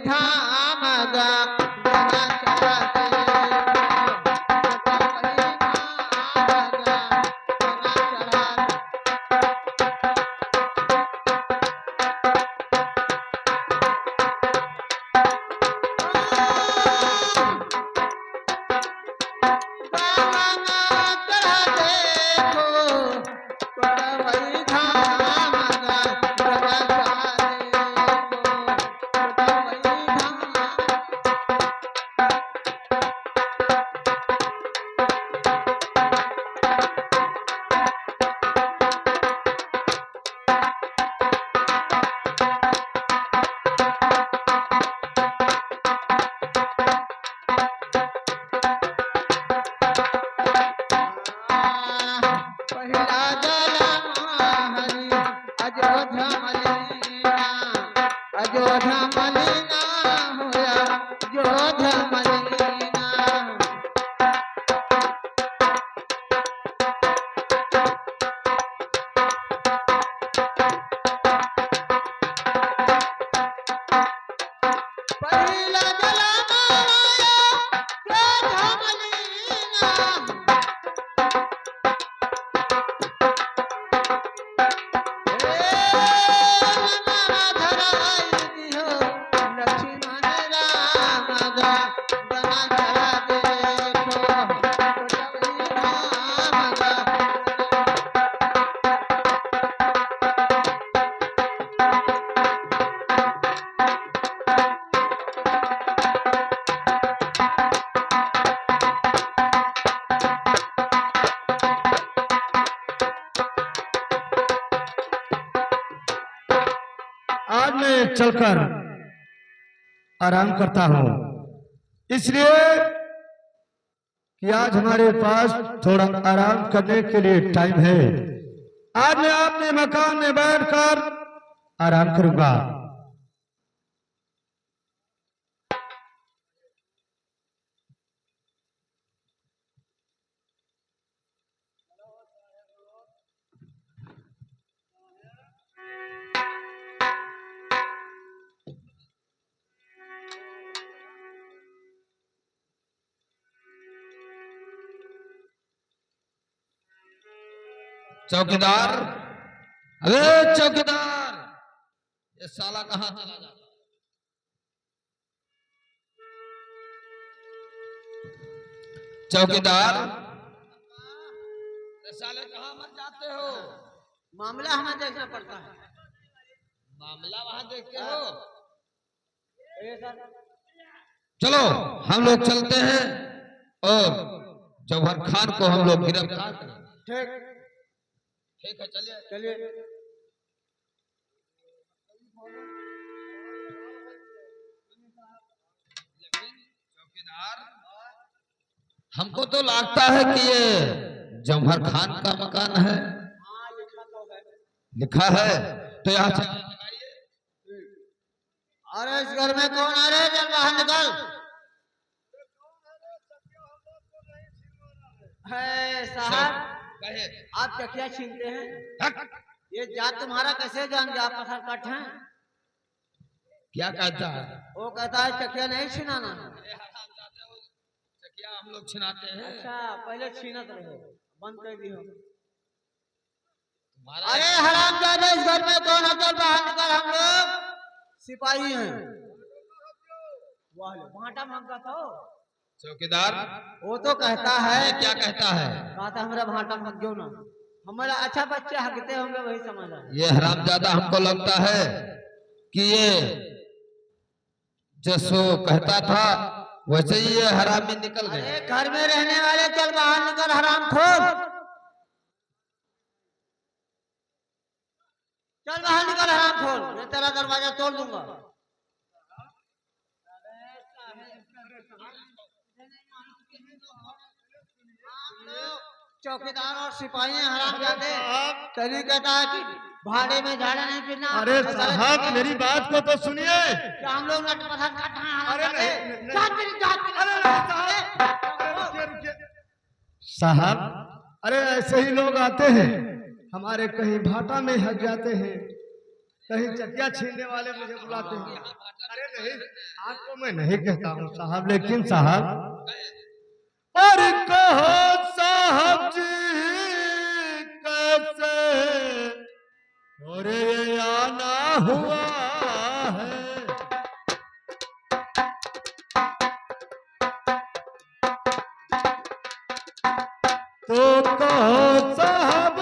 धाम गा जना चला देखो आज मैं चलकर आराम करता हूँ, इसलिए कि आज हमारे पास थोड़ा आराम करने के लिए टाइम है। आज मैं अपने मकान में बैठकर आराम करूंगा। चौकीदार, अरे चौकीदार, ये साला कहाँ चला जाता? चौकीदार, ये साले कहाँ मर जाते हो? मामला हमें देखना पड़ता है। मामला वहां देखते हो? चलो हम लोग चलते हैं और जौहर खान को हम लोग गिरफ्तार करेंगे। ठीक है, चलिए चलिए। चौकीदार, हमको तो लगता है कि ये जौहर खान का मकान है। लिखा है तो यहाँ से अरे इस घर में कौन आ रहे? चल बाहर निकल। है साहब, आप चकिया छीनते हैं? ये जात तुम्हारा कैसे जान गया? आप पत्थर कट हैं? क्या कहता है? वो कहता है चकिया नहीं छीनाना। चकिया हम लोग छिनाते हैं। अच्छा, पहले छीनत रहो, बंद कर दी हो। अरे अरे हरामजादे, इस घर में कौन है? चल बाहर निकल, हम लोग सिपाही हैं। वाह, भाटा मांगता था चौकीदार। वो तो कहता है। क्या कहता है? कहता हमारा भाटा मत जो ना, हमारा अच्छा बच्चे हकते होंगे वही समझ आ। ये हरामजादा हमको लगता है कि ये जैसो कहता था वैसे ही ये हरामी निकल गए। अरे घर में रहने वाले चल बाहर निकल, हरामखोर। चल बाहर निकल हरामखोर, मैं तेरा दरवाजा तोड़ दूंगा। चौकीदार और सिपाही हरामजादे। कभी कहता है कि भाड़े में झाड़ा नहीं पीना। अरे साहब, मेरी बात को तो सुनिए। क्या हम लोग नट पथर काटना है? साहब, अरे ऐसे ही लोग आते हैं, हमारे कहीं भाटा में हट जाते हैं। कहीं चकिया छीनने वाले मुझे बुलाते हैं। अरे नहीं, आपको मैं नहीं कहता हूँ साहब, लेकिन साहब और कहो साहब जी कैसे और ये आना हुआ है। तो कहो साहब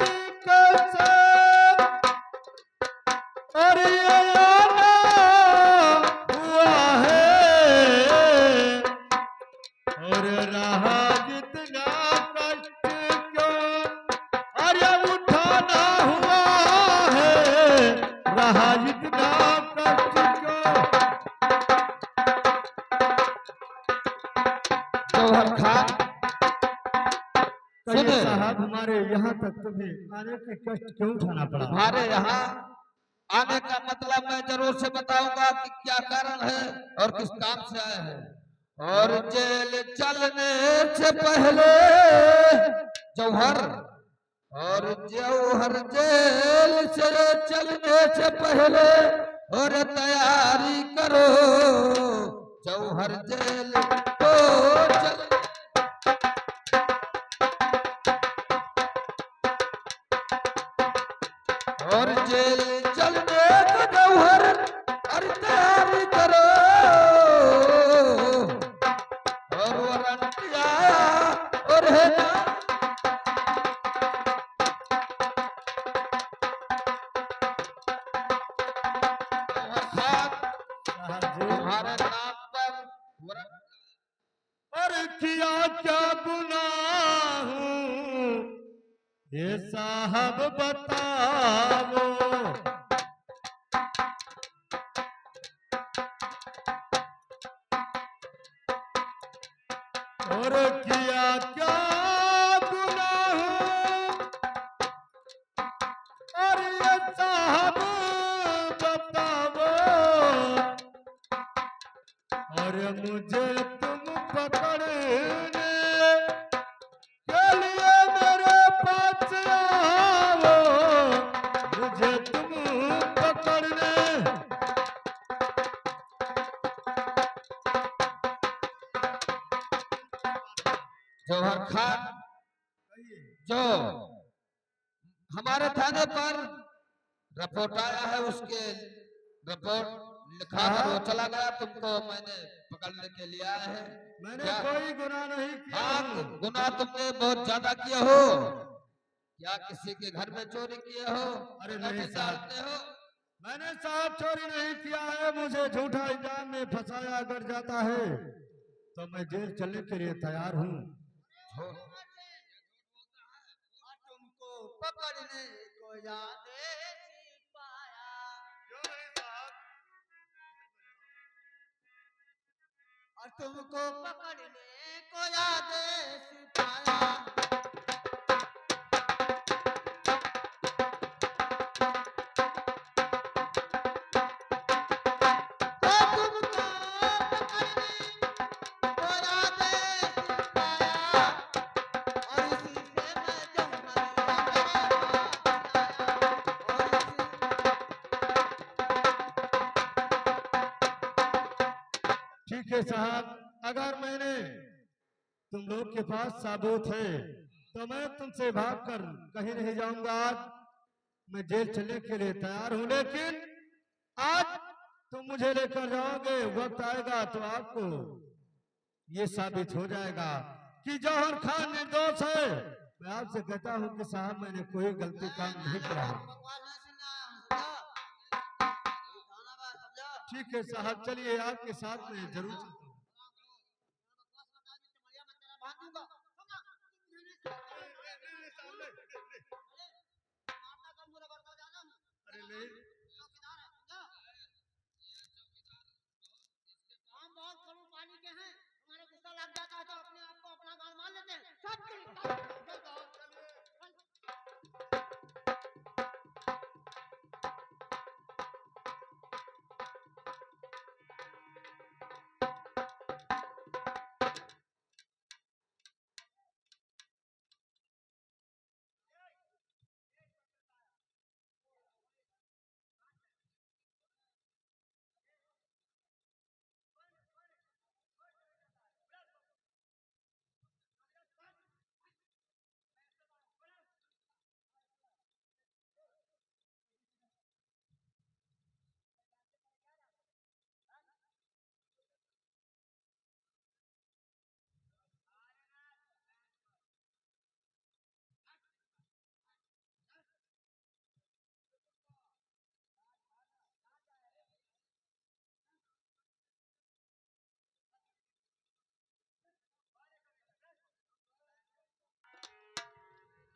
जी कैसे और ये आना हुआ है। और रहा जितना कष्ट क्यों और ये उठाना हुआ है। रहा जितना कष्ट क्यों। जौहर खान कहिए सुने, साहब हमारे यहाँ तक तुम्हें आने के कष्ट क्यों उठाना पड़ा। तुम्हारे यहाँ आने का मतलब मैं जरूर से बताऊंगा कि क्या कारण है और किस काम से आए हैं। और जेल चलने से पहले जौहर, और जौहर जेल से चलने से पहले और तैयारी करो। जौहर जेल को चल और जेल चलने को जौहर अरे तैयारी करो। और वारंट आया और है ना जौहर खान, साहब जी तुम्हारे नाम पर वारंट। और किया क्या गुनाह हूँ ये साहब बताओ। और किया क्या गुनाह और ये साहब बताओ। और मुझे तुम पकड़ने के लिए मेरे पास आओ। मुझे तुम पकड़ने जौहर खान जो हमारे थाने पर रिपोर्ट आया है, उसके रिपोर्ट लिखा कर वो चला गया। तुमको मैंने पकड़ने के लिए आया है। मैंने क्या कोई गुनाह नहीं किया हाँ, हूँ। गुनाह तुमने बहुत ज्यादा किए हो। क्या किसी के घर में चोरी किए हो? अरे नकद नहीं साहब, डालते हो? मैंने साहब चोरी नहीं किया है। मुझे झूठा इल्जाम में फंसाया अगर जाता है तो मैं जेल चलने के लिए तैयार हूँ। हो- तुमको पकड़ने को याद पाया। और तुमको पकड़ने को याद पाया। तो तुमको पकड़ने को याद पाया। और इसी से मैं जौहरिया ठीक है साहब, अगर मैंने तुम लोग के पास सबूत है तो मैं तुमसे भागकर कहीं नहीं जाऊंगा। आज मैं जेल चलने के लिए तैयार हूं, लेकिन आज तुम मुझे लेकर जाओगे, वक्त आएगा तो आपको ये साबित हो जाएगा कि जौहर खान निर्दोष है। मैं आपसे कहता हूं कि साहब मैंने कोई गलती काम नहीं किया है। ठीक है साहब, चलिए आपके साथ में जरूर चलता हूं। अरे नहीं, हम बहुत कड़ू पानी के हैं, हमारे गुस्सा लग जाता है तो अपने आप को अपना गाल मान लेते हैं। सब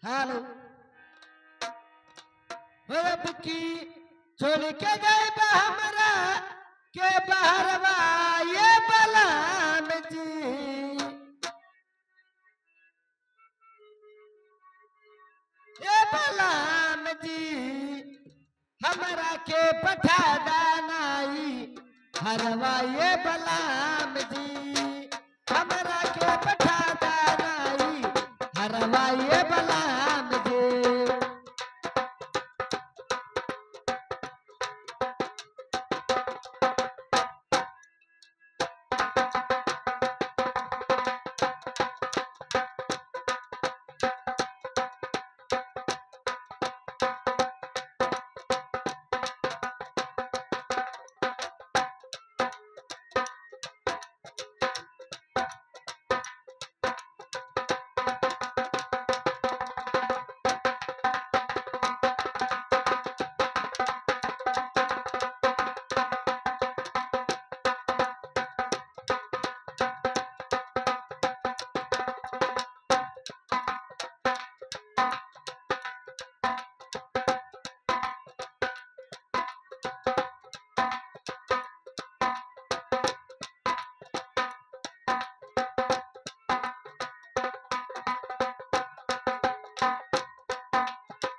हेलो अब की छोड़ के गए बा हमरा के बहरवा ये बलाम जी ये बलाम जी हमरा के पठा दानाई हरवा ये बलाम जी हमरा के पठा दानाई हरवा ये बलाम जी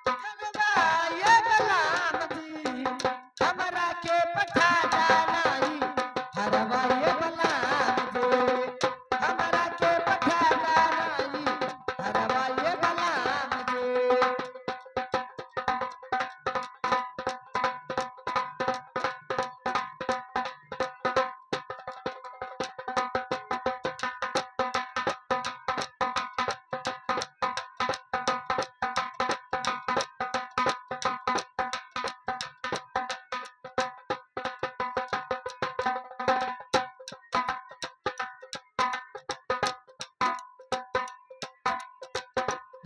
ये बलाम जी हमरा के पठा दानाई हरवा ये बलाम जी हमरा के पठा दानाई हरवा ये बलाम जी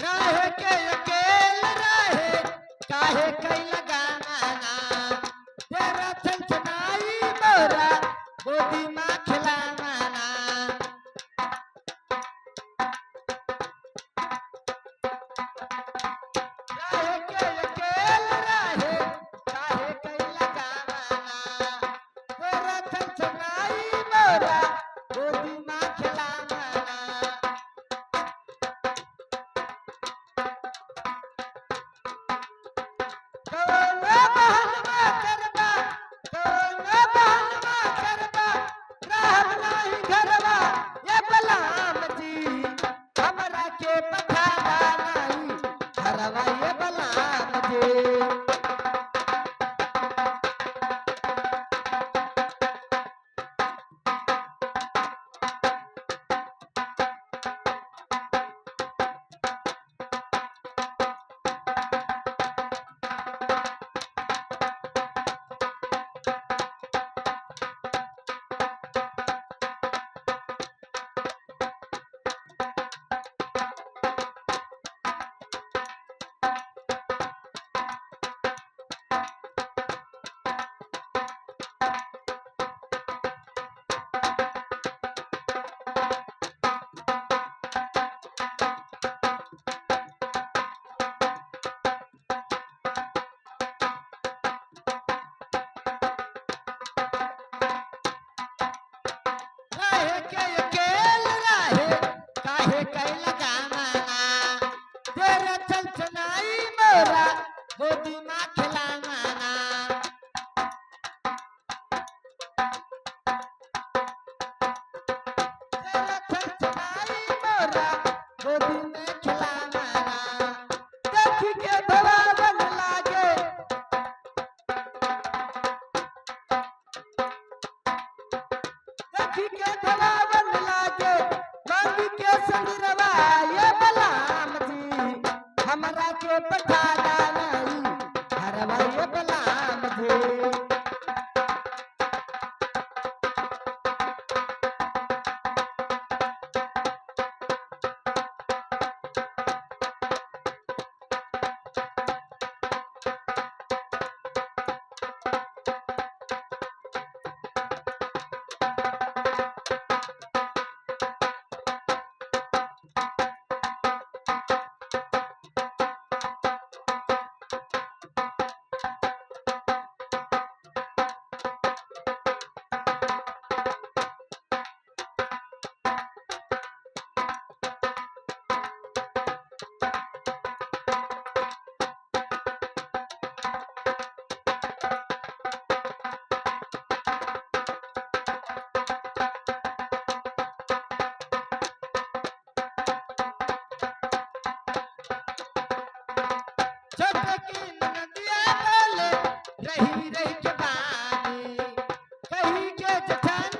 रहे के अकेल रहे काहे कई लगाना तेरा छनछनाई मोरा गोदी माँ खिलाना रहे के अकेल रहे काहे कई लगाना तेरा छनछनाई मोरा गोदी माँ खिलाना कौनो बहनवा करबा कौनो बहनवा करबा रहब नाही घरवा ये बलाम जी हमरा के पठा दानाई घरवा ये बलाम जी रहे के अकेल रहे काहे कई लगाना तेरा छनछनाई मोरा गोदी माँ खिलाना तेरा छनछनाई मोरा गोदी में खिलाना देख के भवावन लागे देख के भवावन लागे मांगी के संगरवा ये बलाम जी हमरा के पठा दानाई हरवा ये बलाम जी छोटकी नदिया बोले रही रही के बानी कही के जठानी